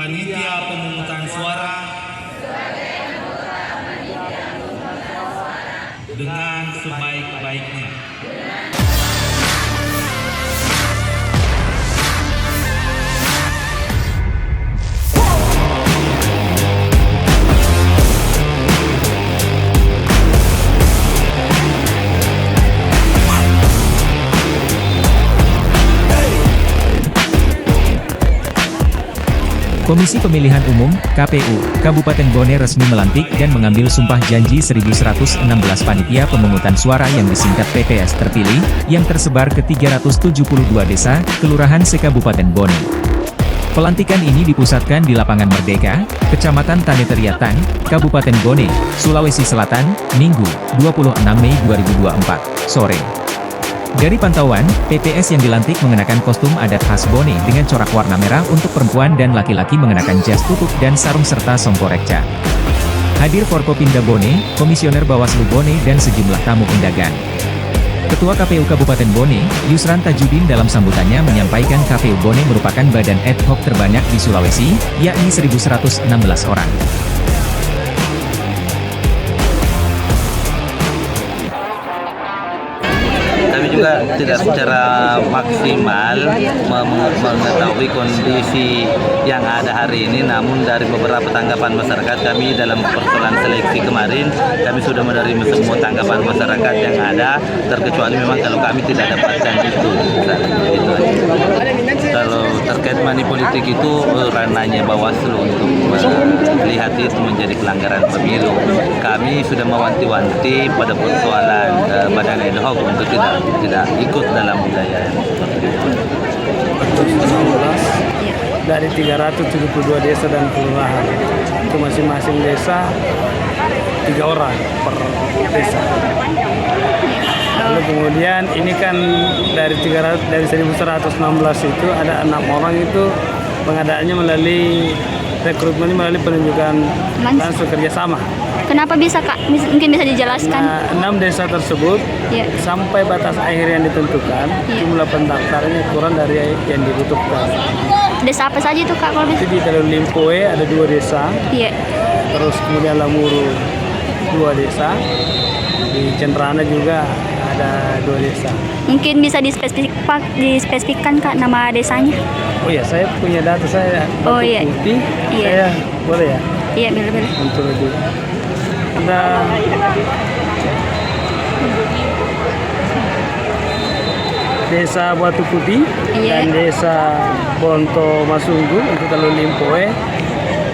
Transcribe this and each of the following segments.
panitia pemungutan suara dengan sebaik-baiknya. Komisi Pemilihan Umum, KPU, Kabupaten Bone resmi melantik dan mengambil sumpah janji 1116 panitia pemungutan suara yang disingkat PPS terpilih, yang tersebar ke 372 desa, kelurahan se-Kabupaten Bone. Pelantikan ini dipusatkan di Lapangan Merdeka, Kecamatan Taneteriatan, Kabupaten Bone, Sulawesi Selatan, Minggu, 26 Mei 2024, sore. Dari pantauan, PPS yang dilantik mengenakan kostum adat khas Bone dengan corak warna merah untuk perempuan dan laki-laki mengenakan jas tutup dan sarung serta songkorekca. Hadir Forkopimda Bone, Komisioner Bawaslu Bone dan sejumlah tamu undangan. Ketua KPU Kabupaten Bone, Yusran Tajudin dalam sambutannya menyampaikan KPU Bone merupakan badan ad hoc terbanyak di Sulawesi, yakni 1116 orang. Kami juga tidak secara maksimal mengetahui kondisi yang ada hari ini, namun dari beberapa tanggapan masyarakat kami dalam persoalan seleksi kemarin, kami sudah menerima semua tanggapan masyarakat yang ada, terkecuali memang kalau kami tidak dapatkan itu. Kalau terkait money politik itu ranahnya Bawaslu untuk melihat itu menjadi pelanggaran pemilu. Kami sudah mewanti-wanti pada persoalan badan ad hoc untuk tidak ikut dalam budaya yang seperti itu. Dari 372 desa dan kelurahan, itu masing-masing desa 3 orang per desa. Lalu kemudian ini kan dari 1116 itu ada 6 orang itu pengadaannya melalui rekrutmen, melalui penunjukan langsung kerjasama. Kenapa bisa Kak? Mungkin bisa dijelaskan? Nah, 6 desa tersebut sampai batas akhir yang ditentukan, jumlah pendaftarnya kurang dari yang dibutuhkan. Desa apa saja itu Kak kalau bisa? Jadi kalau Limpoe ada 2 desa, terus kemudian Lamuru 2 desa, di Cenrana juga ada 2 desa. Mungkin bisa dispesifikkan Kak nama desanya? Oh ya, saya punya data saya. Putih, saya boleh ya? Iya, boleh. Untuk itu ada desa Batu Putih dan desa Bonto Masunggu untuk kalau Limpoe.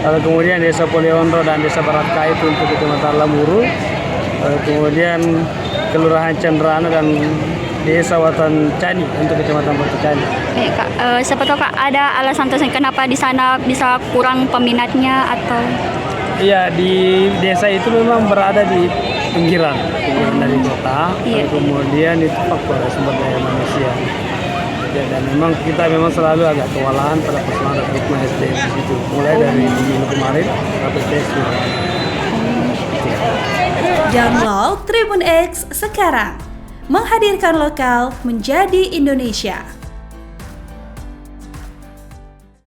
Lalu kemudian desa Poliondro dan desa Barat Kait untuk Kecamatan Lamuru. Lalu kemudian Kelurahan Cenrana dan Desa Watan Cani untuk Kecamatan Batu Cani. Kak, siapa tahu Kak ada alasan tertentu kenapa di sana bisa kurang peminatnya atau? Iya, di desa itu memang berada di pinggiran dari kota. Kemudian itu faktor sumber daya manusia. Ya, dan memang kita selalu agak kewalahan pada persoalan rekrutmen SDM di situ. Mulai dari minggu kemarin sampai tes. Download Tribun X sekarang. Menghadirkan lokal menjadi Indonesia.